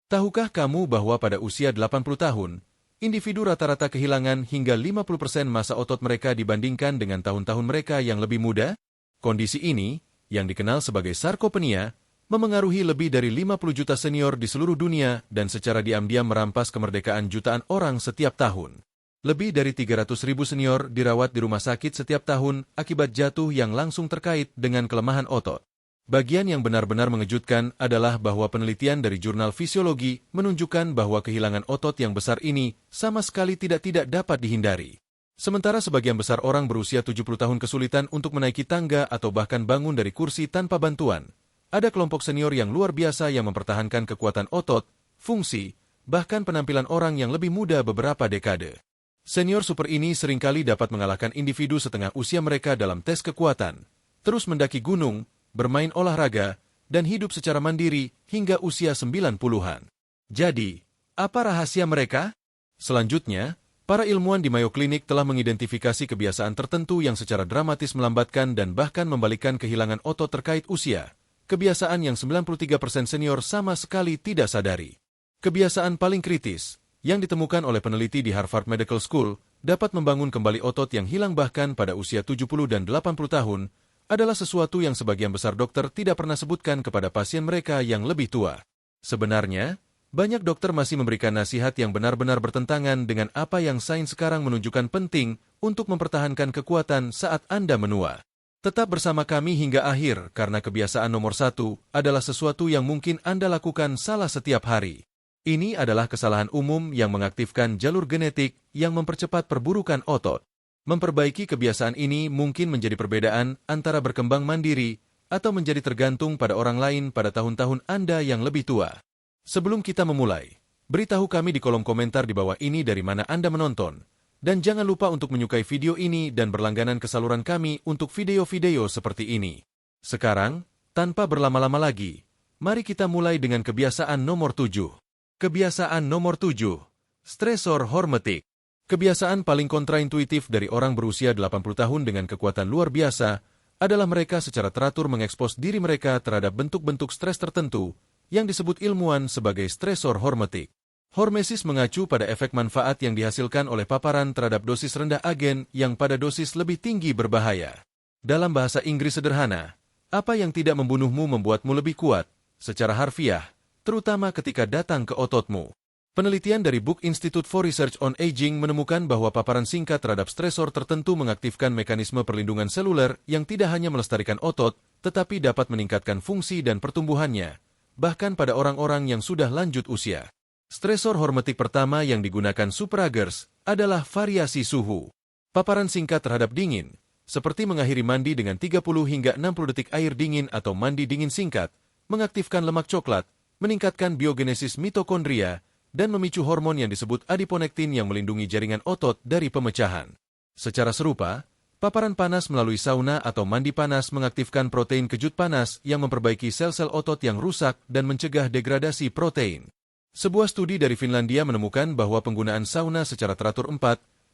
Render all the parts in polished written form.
Tahukah kamu bahwa pada usia 80 tahun, individu rata-rata kehilangan hingga 50% massa otot mereka dibandingkan dengan tahun-tahun mereka yang lebih muda? Kondisi ini, yang dikenal sebagai sarkopenia, memengaruhi lebih dari 50 juta senior di seluruh dunia dan secara diam-diam merampas kemerdekaan jutaan orang setiap tahun. Lebih dari 300.000 senior dirawat di rumah sakit setiap tahun akibat jatuh yang langsung terkait dengan kelemahan otot. Bagian yang benar-benar mengejutkan adalah bahwa penelitian dari jurnal fisiologi menunjukkan bahwa kehilangan otot yang besar ini sama sekali tidak dapat dihindari. Sementara sebagian besar orang berusia 70 tahun kesulitan untuk menaiki tangga atau bahkan bangun dari kursi tanpa bantuan, ada kelompok senior yang luar biasa yang mempertahankan kekuatan otot, fungsi, bahkan penampilan orang yang lebih muda beberapa dekade. Senior super ini seringkali dapat mengalahkan individu setengah usia mereka dalam tes kekuatan, terus mendaki gunung, bermain olahraga, dan hidup secara mandiri hingga usia 90-an. Jadi, apa rahasia mereka? Selanjutnya, para ilmuwan di Mayo Clinic telah mengidentifikasi kebiasaan tertentu yang secara dramatis melambatkan dan bahkan membalikkan kehilangan otot terkait usia. Kebiasaan yang 93% senior sama sekali tidak sadari. Kebiasaan paling kritis, yang ditemukan oleh peneliti di Harvard Medical School, dapat membangun kembali otot yang hilang bahkan pada usia 70 dan 80 tahun, adalah sesuatu yang sebagian besar dokter tidak pernah sebutkan kepada pasien mereka yang lebih tua. Sebenarnya, banyak dokter masih memberikan nasihat yang benar-benar bertentangan dengan apa yang sains sekarang menunjukkan penting untuk mempertahankan kekuatan saat Anda menua. Tetap bersama kami hingga akhir karena kebiasaan nomor 1 adalah sesuatu yang mungkin Anda lakukan salah setiap hari. Ini adalah kesalahan umum yang mengaktifkan jalur genetik yang mempercepat perburukan otot. Memperbaiki kebiasaan ini mungkin menjadi perbedaan antara berkembang mandiri atau menjadi tergantung pada orang lain pada tahun-tahun Anda yang lebih tua. Sebelum kita memulai, beritahu kami di kolom komentar di bawah ini dari mana Anda menonton. Dan jangan lupa untuk menyukai video ini dan berlangganan ke saluran kami untuk video-video seperti ini. Sekarang, tanpa berlama-lama lagi, mari kita mulai dengan kebiasaan nomor 7. Kebiasaan nomor 7. Stresor hormetik. Kebiasaan paling kontraintuitif dari orang berusia 80 tahun dengan kekuatan luar biasa adalah mereka secara teratur mengekspos diri mereka terhadap bentuk-bentuk stres tertentu yang disebut ilmuwan sebagai stresor hormetik. Hormesis mengacu pada efek manfaat yang dihasilkan oleh paparan terhadap dosis rendah agen yang pada dosis lebih tinggi berbahaya. Dalam bahasa Inggris sederhana, apa yang tidak membunuhmu membuatmu lebih kuat, secara harfiah, terutama ketika datang ke ototmu. Penelitian dari Book Institute for Research on Aging menemukan bahwa paparan singkat terhadap stresor tertentu mengaktifkan mekanisme perlindungan seluler yang tidak hanya melestarikan otot, tetapi dapat meningkatkan fungsi dan pertumbuhannya, bahkan pada orang-orang yang sudah lanjut usia. Stresor hormetik pertama yang digunakan superagers adalah variasi suhu. Paparan singkat terhadap dingin, seperti mengakhiri mandi dengan 30 hingga 60 detik air dingin atau mandi dingin singkat, mengaktifkan lemak coklat, meningkatkan biogenesis mitokondria, dan memicu hormon yang disebut adiponektin yang melindungi jaringan otot dari pemecahan. Secara serupa, paparan panas melalui sauna atau mandi panas mengaktifkan protein kejut panas yang memperbaiki sel-sel otot yang rusak dan mencegah degradasi protein. Sebuah studi dari Finlandia menemukan bahwa penggunaan sauna secara teratur 4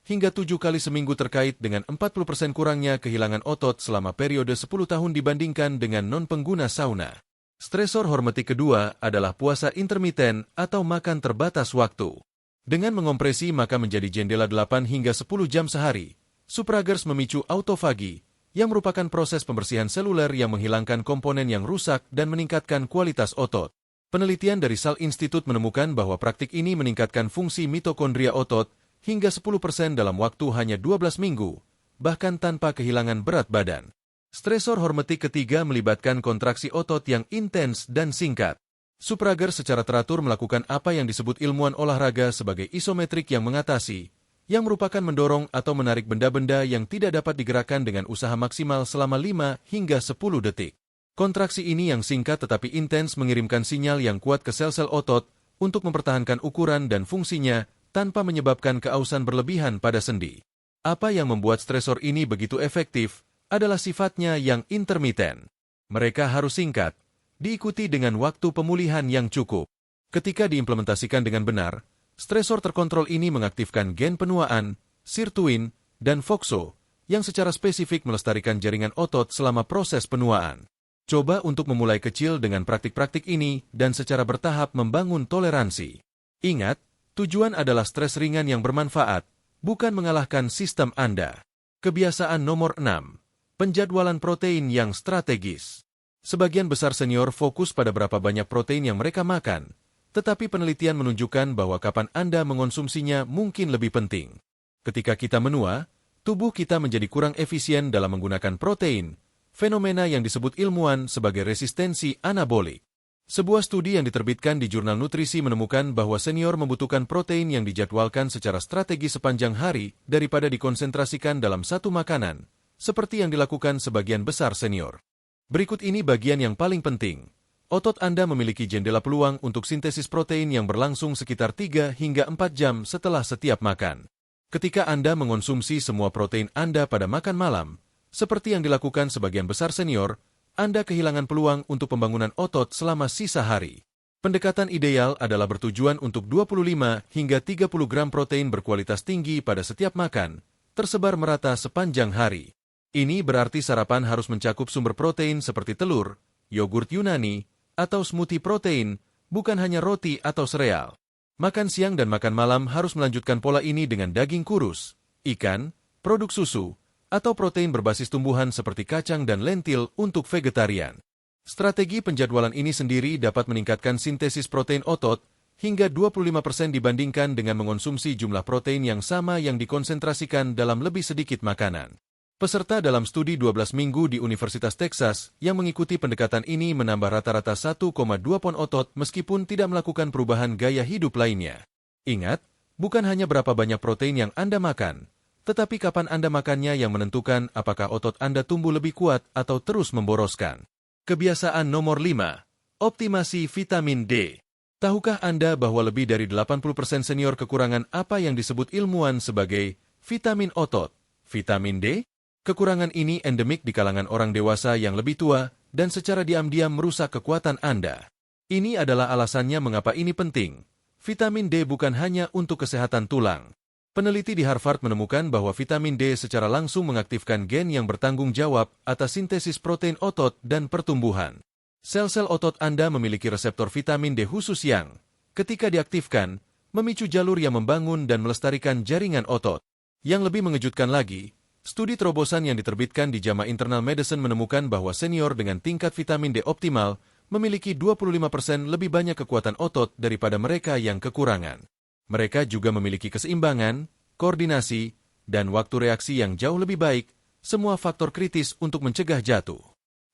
hingga 7 kali seminggu terkait dengan 40% kurangnya kehilangan otot selama periode 10 tahun dibandingkan dengan non-pengguna sauna. Stresor hormetik kedua adalah puasa intermiten atau makan terbatas waktu. Dengan mengompresi maka menjadi jendela 8 hingga 10 jam sehari, superagers memicu autofagi, yang merupakan proses pembersihan seluler yang menghilangkan komponen yang rusak dan meningkatkan kualitas otot. Penelitian dari Salk Institute menemukan bahwa praktik ini meningkatkan fungsi mitokondria otot hingga 10% dalam waktu hanya 12 minggu, bahkan tanpa kehilangan berat badan. Stresor hormetik ketiga melibatkan kontraksi otot yang intens dan singkat. Superagers secara teratur melakukan apa yang disebut ilmuwan olahraga sebagai isometrik yang mengatasi, yang merupakan mendorong atau menarik benda-benda yang tidak dapat digerakkan dengan usaha maksimal selama 5 hingga 10 detik. Kontraksi ini yang singkat tetapi intens mengirimkan sinyal yang kuat ke sel-sel otot untuk mempertahankan ukuran dan fungsinya tanpa menyebabkan keausan berlebihan pada sendi. Apa yang membuat stresor ini begitu efektif adalah sifatnya yang intermiten. Mereka harus singkat, diikuti dengan waktu pemulihan yang cukup. Ketika diimplementasikan dengan benar, stresor terkontrol ini mengaktifkan gen penuaan, sirtuin, dan FOXO, yang secara spesifik melestarikan jaringan otot selama proses penuaan. Coba untuk memulai kecil dengan praktik-praktik ini dan secara bertahap membangun toleransi. Ingat, tujuan adalah stres ringan yang bermanfaat, bukan mengalahkan sistem Anda. Kebiasaan nomor 6. Penjadwalan protein yang strategis. Sebagian besar senior fokus pada berapa banyak protein yang mereka makan, tetapi penelitian menunjukkan bahwa kapan Anda mengonsumsinya mungkin lebih penting. Ketika kita menua, tubuh kita menjadi kurang efisien dalam menggunakan protein, fenomena yang disebut ilmuwan sebagai resistensi anabolik. Sebuah studi yang diterbitkan di jurnal nutrisi menemukan bahwa senior membutuhkan protein yang dijadwalkan secara strategi sepanjang hari daripada dikonsentrasikan dalam satu makanan, seperti yang dilakukan sebagian besar senior. Berikut ini bagian yang paling penting. Otot Anda memiliki jendela peluang untuk sintesis protein yang berlangsung sekitar 3 hingga 4 jam setelah setiap makan. Ketika Anda mengonsumsi semua protein Anda pada makan malam, seperti yang dilakukan sebagian besar senior, Anda kehilangan peluang untuk pembangunan otot selama sisa hari. Pendekatan ideal adalah bertujuan untuk 25 hingga 30 gram protein berkualitas tinggi pada setiap makan, tersebar merata sepanjang hari. Ini berarti sarapan harus mencakup sumber protein seperti telur, yogurt Yunani, atau smoothie protein, bukan hanya roti atau sereal. Makan siang dan makan malam harus melanjutkan pola ini dengan daging kurus, ikan, produk susu, atau protein berbasis tumbuhan seperti kacang dan lentil untuk vegetarian. Strategi penjadwalan ini sendiri dapat meningkatkan sintesis protein otot hingga 25% dibandingkan dengan mengonsumsi jumlah protein yang sama yang dikonsentrasikan dalam lebih sedikit makanan. Peserta dalam studi 12 minggu di Universitas Texas yang mengikuti pendekatan ini menambah rata-rata 1,2 pon otot meskipun tidak melakukan perubahan gaya hidup lainnya. Ingat, bukan hanya berapa banyak protein yang Anda makan, tetapi kapan Anda makannya yang menentukan apakah otot Anda tumbuh lebih kuat atau terus memboroskan. Kebiasaan nomor 5. Optimasi vitamin D. Tahukah Anda bahwa lebih dari 80% senior kekurangan apa yang disebut ilmuwan sebagai vitamin otot, vitamin D? Kekurangan ini endemik di kalangan orang dewasa yang lebih tua dan secara diam-diam merusak kekuatan Anda. Ini adalah alasannya mengapa ini penting. Vitamin D bukan hanya untuk kesehatan tulang. Peneliti di Harvard menemukan bahwa vitamin D secara langsung mengaktifkan gen yang bertanggung jawab atas sintesis protein otot dan pertumbuhan. Sel-sel otot Anda memiliki reseptor vitamin D khusus yang, ketika diaktifkan, memicu jalur yang membangun dan melestarikan jaringan otot. Yang lebih mengejutkan lagi, studi terobosan yang diterbitkan di JAMA Internal Medicine menemukan bahwa senior dengan tingkat vitamin D optimal memiliki 25% lebih banyak kekuatan otot daripada mereka yang kekurangan. Mereka juga memiliki keseimbangan, koordinasi, dan waktu reaksi yang jauh lebih baik, semua faktor kritis untuk mencegah jatuh.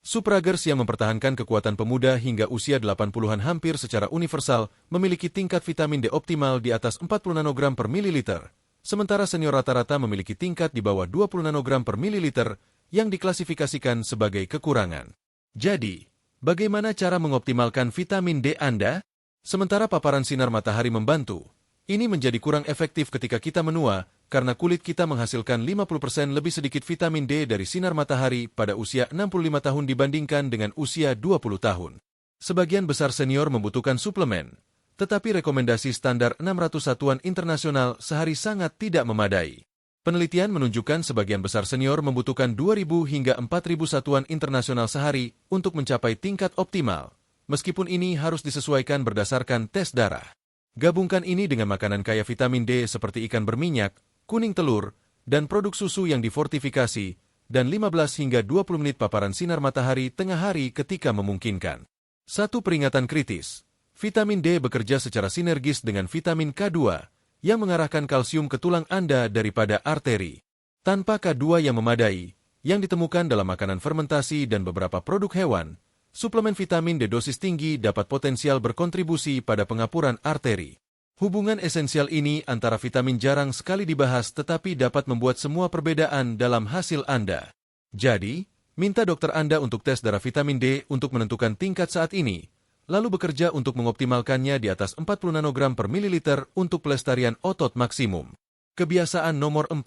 Supragers yang mempertahankan kekuatan pemuda hingga usia 80-an hampir secara universal memiliki tingkat vitamin D optimal di atas 40 nanogram per mililiter, sementara senior rata-rata memiliki tingkat di bawah 20 nanogram per mililiter yang diklasifikasikan sebagai kekurangan. Jadi, bagaimana cara mengoptimalkan vitamin D Anda? Sementara paparan sinar matahari membantu, ini menjadi kurang efektif ketika kita menua karena kulit kita menghasilkan 50% lebih sedikit vitamin D dari sinar matahari pada usia 65 tahun dibandingkan dengan usia 20 tahun. Sebagian besar senior membutuhkan suplemen, tetapi rekomendasi standar 600 satuan internasional sehari sangat tidak memadai. Penelitian menunjukkan sebagian besar senior membutuhkan 2.000 hingga 4.000 satuan internasional sehari untuk mencapai tingkat optimal, meskipun ini harus disesuaikan berdasarkan tes darah. Gabungkan ini dengan makanan kaya vitamin D seperti ikan berminyak, kuning telur, dan produk susu yang difortifikasi, dan 15 hingga 20 menit paparan sinar matahari tengah hari ketika memungkinkan. Satu peringatan kritis. Vitamin D bekerja secara sinergis dengan vitamin K2 yang mengarahkan kalsium ke tulang Anda daripada arteri. Tanpa K2 yang memadai, yang ditemukan dalam makanan fermentasi dan beberapa produk hewan, suplemen vitamin D dosis tinggi dapat potensial berkontribusi pada pengapuran arteri. Hubungan esensial ini antara vitamin jarang sekali dibahas tetapi dapat membuat semua perbedaan dalam hasil Anda. Jadi, minta dokter Anda untuk tes darah vitamin D untuk menentukan tingkat saat ini, lalu bekerja untuk mengoptimalkannya di atas 40 nanogram per mililiter untuk pelestarian otot maksimum. Kebiasaan nomor 4.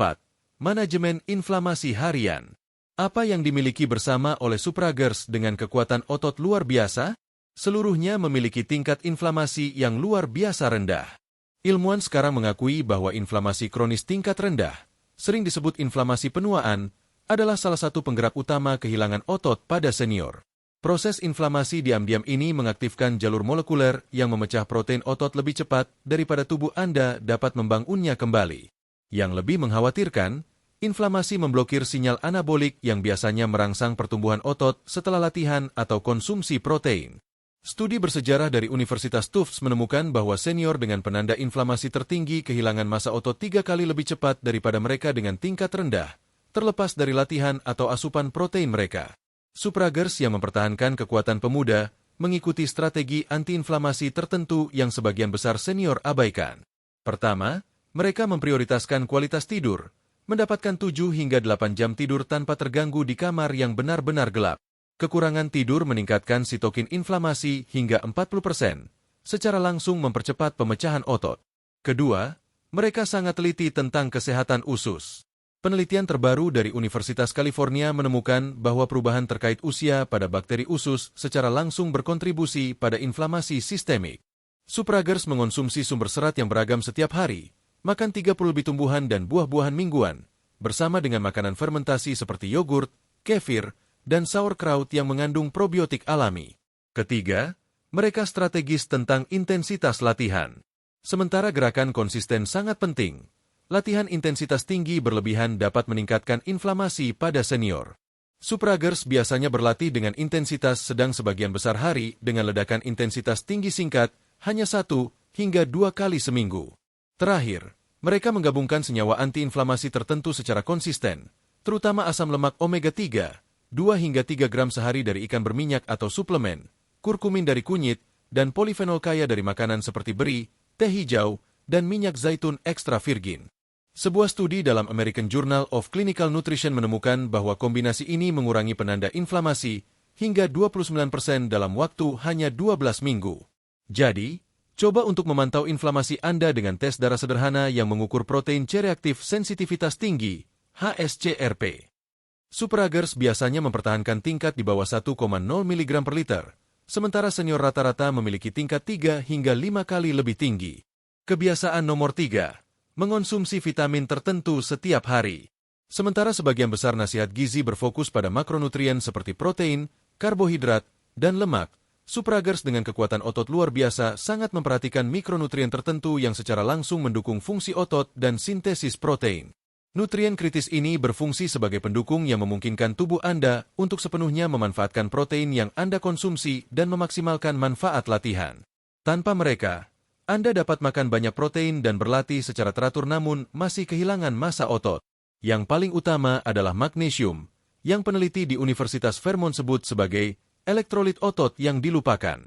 Manajemen inflamasi harian. Apa yang dimiliki bersama oleh supragers dengan kekuatan otot luar biasa? Seluruhnya memiliki tingkat inflamasi yang luar biasa rendah. Ilmuwan sekarang mengakui bahwa inflamasi kronis tingkat rendah, sering disebut inflamasi penuaan, adalah salah satu penggerak utama kehilangan otot pada senior. Proses inflamasi diam-diam ini mengaktifkan jalur molekuler yang memecah protein otot lebih cepat daripada tubuh Anda dapat membangunnya kembali. Yang lebih mengkhawatirkan, inflamasi memblokir sinyal anabolik yang biasanya merangsang pertumbuhan otot setelah latihan atau konsumsi protein. Studi bersejarah dari Universitas Tufts menemukan bahwa senior dengan penanda inflamasi tertinggi kehilangan massa otot 3 kali lebih cepat daripada mereka dengan tingkat rendah, terlepas dari latihan atau asupan protein mereka. Supragers yang mempertahankan kekuatan pemuda mengikuti strategi antiinflamasi tertentu yang sebagian besar senior abaikan. Pertama, mereka memprioritaskan kualitas tidur, mendapatkan 7 hingga 8 jam tidur tanpa terganggu di kamar yang benar-benar gelap. Kekurangan tidur meningkatkan sitokin inflamasi hingga 40%, secara langsung mempercepat pemecahan otot. Kedua, mereka sangat teliti tentang kesehatan usus. Penelitian terbaru dari Universitas California menemukan bahwa perubahan terkait usia pada bakteri usus secara langsung berkontribusi pada inflamasi sistemik. Supragers mengonsumsi sumber serat yang beragam setiap hari, makan 30 lebih tumbuhan dan buah-buahan mingguan, bersama dengan makanan fermentasi seperti yogurt, kefir, dan sauerkraut yang mengandung probiotik alami. Ketiga, mereka strategis tentang intensitas latihan. Sementara gerakan konsisten sangat penting, latihan intensitas tinggi berlebihan dapat meningkatkan inflamasi pada senior. Supragers biasanya berlatih dengan intensitas sedang sebagian besar hari dengan ledakan intensitas tinggi singkat hanya 1 hingga 2 kali seminggu. Terakhir, mereka menggabungkan senyawa antiinflamasi tertentu secara konsisten, terutama asam lemak omega-3, 2 hingga 3 gram sehari dari ikan berminyak atau suplemen, kurkumin dari kunyit, dan polifenol kaya dari makanan seperti beri, teh hijau, dan minyak zaitun ekstra virgin. Sebuah studi dalam American Journal of Clinical Nutrition menemukan bahwa kombinasi ini mengurangi penanda inflamasi hingga 29% dalam waktu hanya 12 minggu. Jadi, coba untuk memantau inflamasi Anda dengan tes darah sederhana yang mengukur protein C-reaktif sensitivitas tinggi, HSCRP. Supragers biasanya mempertahankan tingkat di bawah 1,0 mg per liter, sementara senior rata-rata memiliki tingkat 3 hingga 5 kali lebih tinggi. Kebiasaan nomor 3, mengonsumsi vitamin tertentu setiap hari. Sementara sebagian besar nasihat gizi berfokus pada makronutrien seperti protein, karbohidrat, dan lemak, Supragers dengan kekuatan otot luar biasa sangat memperhatikan mikronutrien tertentu yang secara langsung mendukung fungsi otot dan sintesis protein. Nutrien kritis ini berfungsi sebagai pendukung yang memungkinkan tubuh Anda untuk sepenuhnya memanfaatkan protein yang Anda konsumsi dan memaksimalkan manfaat latihan. Tanpa mereka, Anda dapat makan banyak protein dan berlatih secara teratur namun masih kehilangan massa otot. Yang paling utama adalah magnesium, yang peneliti di Universitas Vermont sebut sebagai elektrolit otot yang dilupakan.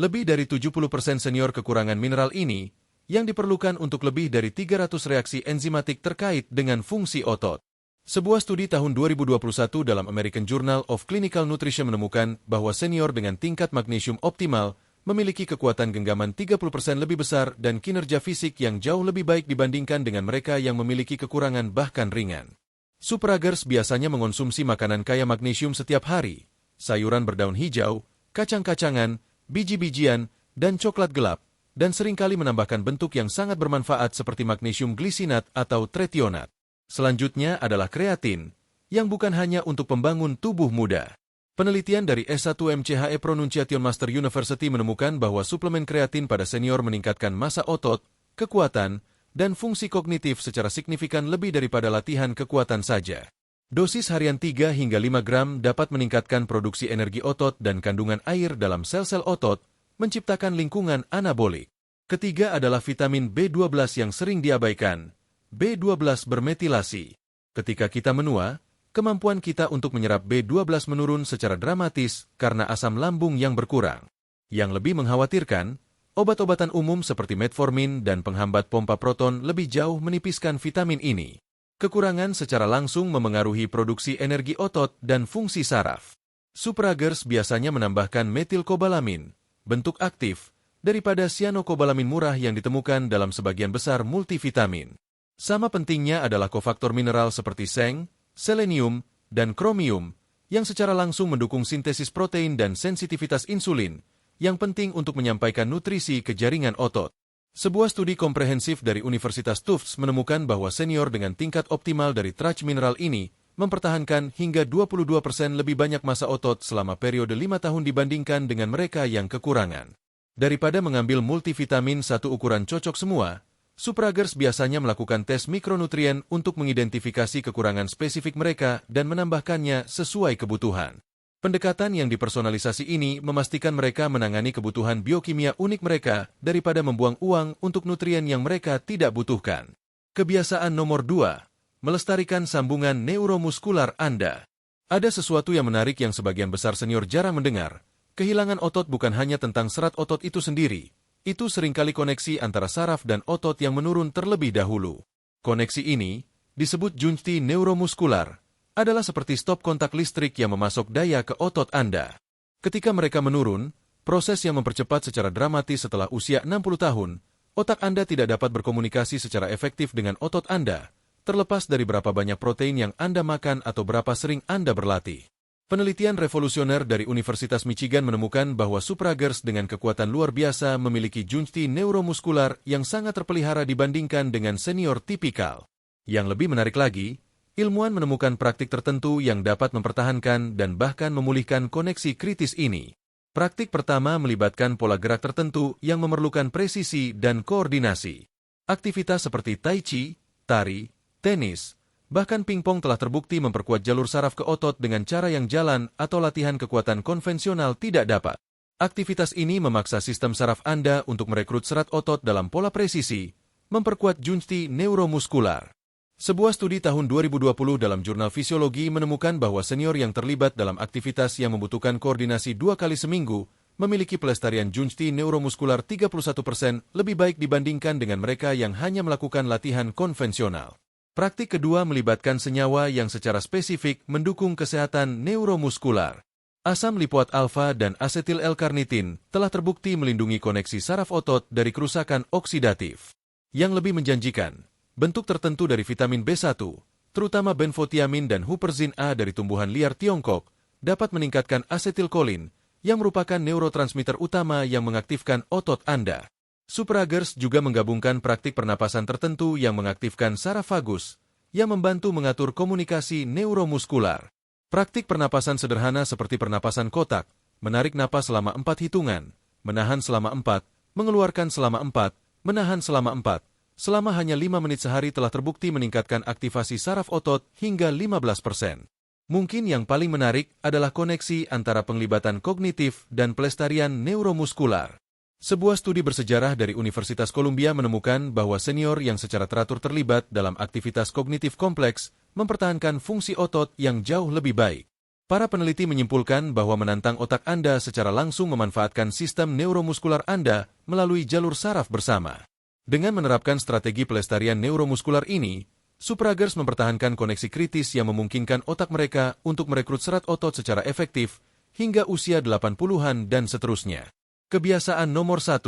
Lebih dari 70% senior kekurangan mineral ini, yang diperlukan untuk lebih dari 300 reaksi enzimatik terkait dengan fungsi otot. Sebuah studi tahun 2021 dalam American Journal of Clinical Nutrition menemukan bahwa senior dengan tingkat magnesium optimal memiliki kekuatan genggaman 30% lebih besar dan kinerja fisik yang jauh lebih baik dibandingkan dengan mereka yang memiliki kekurangan bahkan ringan. Supragers biasanya mengonsumsi makanan kaya magnesium setiap hari, sayuran berdaun hijau, kacang-kacangan, biji-bijian, dan coklat gelap, dan seringkali menambahkan bentuk yang sangat bermanfaat seperti magnesium glisinat atau tretionat. Selanjutnya adalah kreatin, yang bukan hanya untuk pembangun tubuh muda. Penelitian dari S1 MCHE Pronunciation Master University menemukan bahwa suplemen kreatin pada senior meningkatkan massa otot, kekuatan, dan fungsi kognitif secara signifikan lebih daripada latihan kekuatan saja. Dosis harian 3 hingga 5 gram dapat meningkatkan produksi energi otot dan kandungan air dalam sel-sel otot, menciptakan lingkungan anabolik. Ketiga adalah vitamin B12 yang sering diabaikan, B12 bermetilasi. Ketika kita menua, kemampuan kita untuk menyerap B12 menurun secara dramatis karena asam lambung yang berkurang. Yang lebih mengkhawatirkan, obat-obatan umum seperti metformin dan penghambat pompa proton lebih jauh menipiskan vitamin ini. Kekurangan secara langsung memengaruhi produksi energi otot dan fungsi saraf. Supragers biasanya menambahkan metilkobalamin, bentuk aktif, daripada cyanokobalamin murah yang ditemukan dalam sebagian besar multivitamin. Sama pentingnya adalah kofaktor mineral seperti seng, selenium, dan kromium, yang secara langsung mendukung sintesis protein dan sensitivitas insulin, yang penting untuk menyampaikan nutrisi ke jaringan otot. Sebuah studi komprehensif dari Universitas Tufts menemukan bahwa senior dengan tingkat optimal dari trace mineral ini mempertahankan hingga 22% lebih banyak massa otot selama periode 5 tahun dibandingkan dengan mereka yang kekurangan. Daripada mengambil multivitamin satu ukuran cocok semua, Supragers biasanya melakukan tes mikronutrien untuk mengidentifikasi kekurangan spesifik mereka dan menambahkannya sesuai kebutuhan. Pendekatan yang dipersonalisasi ini memastikan mereka menangani kebutuhan biokimia unik mereka daripada membuang uang untuk nutrien yang mereka tidak butuhkan. Kebiasaan nomor 2. Melestarikan sambungan neuromuskular Anda. Ada sesuatu yang menarik yang sebagian besar senior jarang mendengar. Kehilangan otot bukan hanya tentang serat otot itu sendiri. Itu seringkali koneksi antara saraf dan otot yang menurun terlebih dahulu. Koneksi ini, disebut junti neuromuskular, adalah seperti stop kontak listrik yang memasok daya ke otot Anda. Ketika mereka menurun, proses yang mempercepat secara dramatis setelah usia 60 tahun, otak Anda tidak dapat berkomunikasi secara efektif dengan otot Anda, terlepas dari berapa banyak protein yang Anda makan atau berapa sering Anda berlatih. Penelitian revolusioner dari Universitas Michigan menemukan bahwa Supragers dengan kekuatan luar biasa memiliki junti neuromuskular yang sangat terpelihara dibandingkan dengan senior tipikal. Yang lebih menarik lagi, ilmuwan menemukan praktik tertentu yang dapat mempertahankan dan bahkan memulihkan koneksi kritis ini. Praktik pertama melibatkan pola gerak tertentu yang memerlukan presisi dan koordinasi. Aktivitas seperti tai chi, tari, tenis, bahkan pingpong telah terbukti memperkuat jalur saraf ke otot dengan cara yang jalan atau latihan kekuatan konvensional tidak dapat. Aktivitas ini memaksa sistem saraf Anda untuk merekrut serat otot dalam pola presisi, memperkuat junti neuromuskular. Sebuah studi tahun 2020 dalam jurnal fisiologi menemukan bahwa senior yang terlibat dalam aktivitas yang membutuhkan koordinasi 2 kali seminggu memiliki pelestarian junti neuromuskular 31% lebih baik dibandingkan dengan mereka yang hanya melakukan latihan konvensional. Praktik kedua melibatkan senyawa yang secara spesifik mendukung kesehatan neuromuskular. Asam lipoat alfa dan asetil L-karnitin telah terbukti melindungi koneksi saraf otot dari kerusakan oksidatif. Yang lebih menjanjikan, bentuk tertentu dari vitamin B1, terutama benfotiamin dan huperzin A dari tumbuhan liar Tiongkok, dapat meningkatkan asetilkolin, yang merupakan neurotransmitter utama yang mengaktifkan otot Anda. Supragers juga menggabungkan praktik pernapasan tertentu yang mengaktifkan saraf vagus, yang membantu mengatur komunikasi neuromuskular. Praktik pernapasan sederhana seperti pernapasan kotak, menarik napas selama 4 hitungan, menahan selama 4, mengeluarkan selama 4, menahan selama 4, selama hanya 5 menit sehari telah terbukti meningkatkan aktivasi saraf otot hingga 15%. Mungkin yang paling menarik adalah koneksi antara penglibatan kognitif dan pelestarian neuromuskular. Sebuah studi bersejarah dari Universitas Columbia menemukan bahwa senior yang secara teratur terlibat dalam aktivitas kognitif kompleks mempertahankan fungsi otot yang jauh lebih baik. Para peneliti menyimpulkan bahwa menantang otak Anda secara langsung memanfaatkan sistem neuromuskular Anda melalui jalur saraf bersama. Dengan menerapkan strategi pelestarian neuromuskular ini, Supragers mempertahankan koneksi kritis yang memungkinkan otak mereka untuk merekrut serat otot secara efektif hingga usia 80-an dan seterusnya. Kebiasaan nomor 1.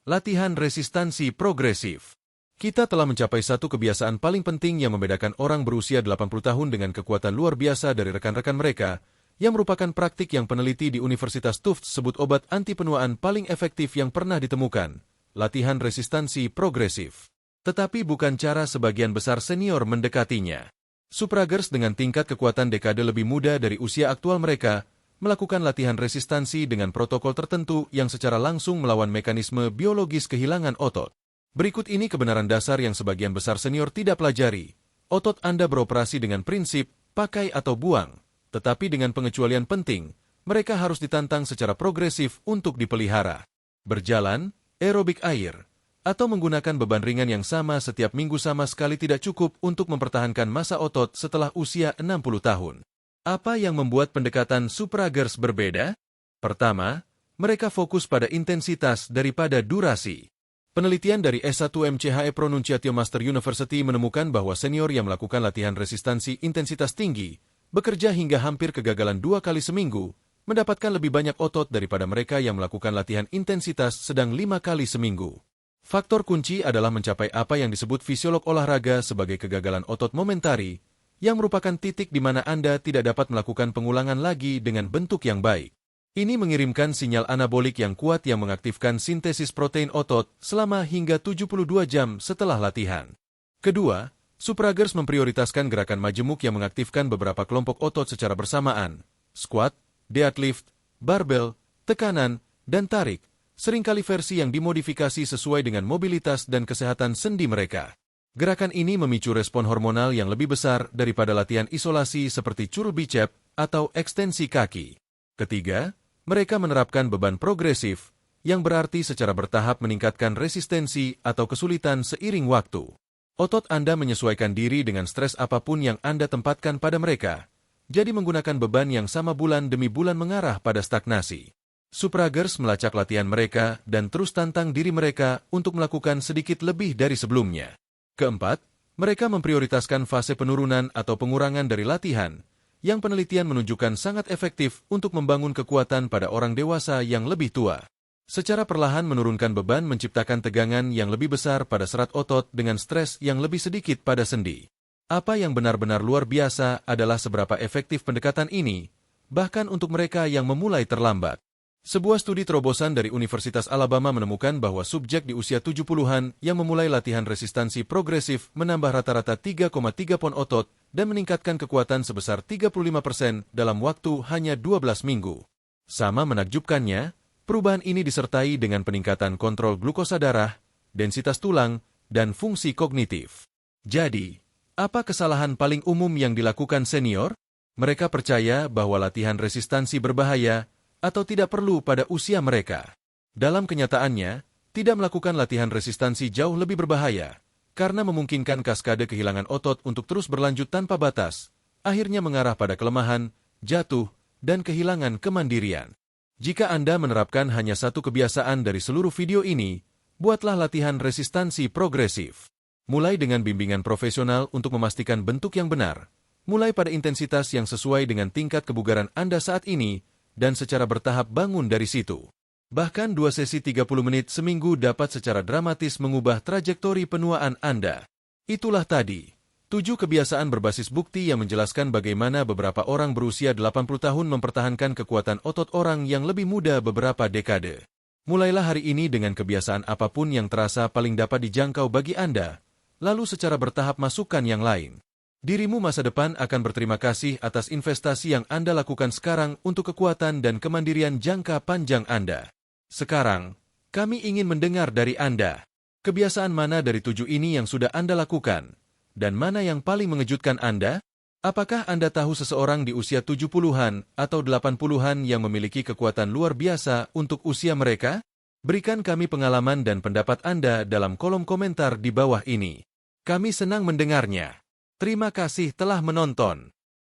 Latihan resistansi progresif. Kita telah mencapai satu kebiasaan paling penting yang membedakan orang berusia 80 tahun dengan kekuatan luar biasa dari rekan-rekan mereka, yang merupakan praktik yang peneliti di Universitas Tufts sebut obat anti penuaan paling efektif yang pernah ditemukan, latihan resistansi progresif. Tetapi bukan cara sebagian besar senior mendekatinya. Supragers dengan tingkat kekuatan dekade lebih muda dari usia aktual mereka, melakukan latihan resistansi dengan protokol tertentu yang secara langsung melawan mekanisme biologis kehilangan otot. Berikut ini kebenaran dasar yang sebagian besar senior tidak pelajari. Otot Anda beroperasi dengan prinsip pakai atau buang, tetapi dengan pengecualian penting, mereka harus ditantang secara progresif untuk dipelihara. Berjalan, aerobik air, atau menggunakan beban ringan yang sama setiap minggu sama sekali tidak cukup untuk mempertahankan massa otot setelah usia 60 tahun. Apa yang membuat pendekatan Supragers berbeda? Pertama, mereka fokus pada intensitas daripada durasi. Penelitian dari S1 MCHE Pronunciatio Master University menemukan bahwa senior yang melakukan latihan resistansi intensitas tinggi, bekerja hingga hampir kegagalan 2 kali seminggu, mendapatkan lebih banyak otot daripada mereka yang melakukan latihan intensitas sedang 5 kali seminggu. Faktor kunci adalah mencapai apa yang disebut fisiolog olahraga sebagai kegagalan otot momentari, yang merupakan titik di mana Anda tidak dapat melakukan pengulangan lagi dengan bentuk yang baik. Ini mengirimkan sinyal anabolik yang kuat yang mengaktifkan sintesis protein otot selama hingga 72 jam setelah latihan. Kedua, Supragers memprioritaskan gerakan majemuk yang mengaktifkan beberapa kelompok otot secara bersamaan, squat, deadlift, barbel, tekanan, dan tarik, seringkali versi yang dimodifikasi sesuai dengan mobilitas dan kesehatan sendi mereka. Gerakan ini memicu respon hormonal yang lebih besar daripada latihan isolasi seperti curl bicep atau ekstensi kaki. Ketiga, mereka menerapkan beban progresif, yang berarti secara bertahap meningkatkan resistensi atau kesulitan seiring waktu. Otot Anda menyesuaikan diri dengan stres apapun yang Anda tempatkan pada mereka, jadi menggunakan beban yang sama bulan demi bulan mengarah pada stagnasi. Supragers melacak latihan mereka dan terus tantang diri mereka untuk melakukan sedikit lebih dari sebelumnya. Keempat, mereka memprioritaskan fase penurunan atau pengurangan dari latihan, yang penelitian menunjukkan sangat efektif untuk membangun kekuatan pada orang dewasa yang lebih tua. Secara perlahan menurunkan beban menciptakan tegangan yang lebih besar pada serat otot dengan stres yang lebih sedikit pada sendi. Apa yang benar-benar luar biasa adalah seberapa efektif pendekatan ini, bahkan untuk mereka yang memulai terlambat. Sebuah studi terobosan dari Universitas Alabama menemukan bahwa subjek di usia 70-an yang memulai latihan resistansi progresif menambah rata-rata 3,3 pon otot dan meningkatkan kekuatan sebesar 35% dalam waktu hanya 12 minggu. Sama menakjubkannya, perubahan ini disertai dengan peningkatan kontrol glukosa darah, densitas tulang, dan fungsi kognitif. Jadi, apa kesalahan paling umum yang dilakukan senior? Mereka percaya bahwa latihan resistansi berbahaya atau tidak perlu pada usia mereka. Dalam kenyataannya, tidak melakukan latihan resistansi jauh lebih berbahaya, karena memungkinkan kaskade kehilangan otot untuk terus berlanjut tanpa batas, akhirnya mengarah pada kelemahan, jatuh, dan kehilangan kemandirian. Jika Anda menerapkan hanya satu kebiasaan dari seluruh video ini, buatlah latihan resistansi progresif. Mulai dengan bimbingan profesional untuk memastikan bentuk yang benar, mulai pada intensitas yang sesuai dengan tingkat kebugaran Anda saat ini, dan secara bertahap bangun dari situ. Bahkan 2 sesi 30 menit seminggu dapat secara dramatis mengubah trajektori penuaan Anda. Itulah tadi, 7 kebiasaan berbasis bukti yang menjelaskan bagaimana beberapa orang berusia 80 tahun mempertahankan kekuatan otot orang yang lebih muda beberapa dekade. Mulailah hari ini dengan kebiasaan apapun yang terasa paling dapat dijangkau bagi Anda, lalu secara bertahap masukkan yang lain. Dirimu masa depan akan berterima kasih atas investasi yang Anda lakukan sekarang untuk kekuatan dan kemandirian jangka panjang Anda. Sekarang, kami ingin mendengar dari Anda. Kebiasaan mana dari 7 ini yang sudah Anda lakukan? Dan mana yang paling mengejutkan Anda? Apakah Anda tahu seseorang di usia 70-an atau 80-an yang memiliki kekuatan luar biasa untuk usia mereka? Berikan kami pengalaman dan pendapat Anda dalam kolom komentar di bawah ini. Kami senang mendengarnya. Terima kasih telah menonton.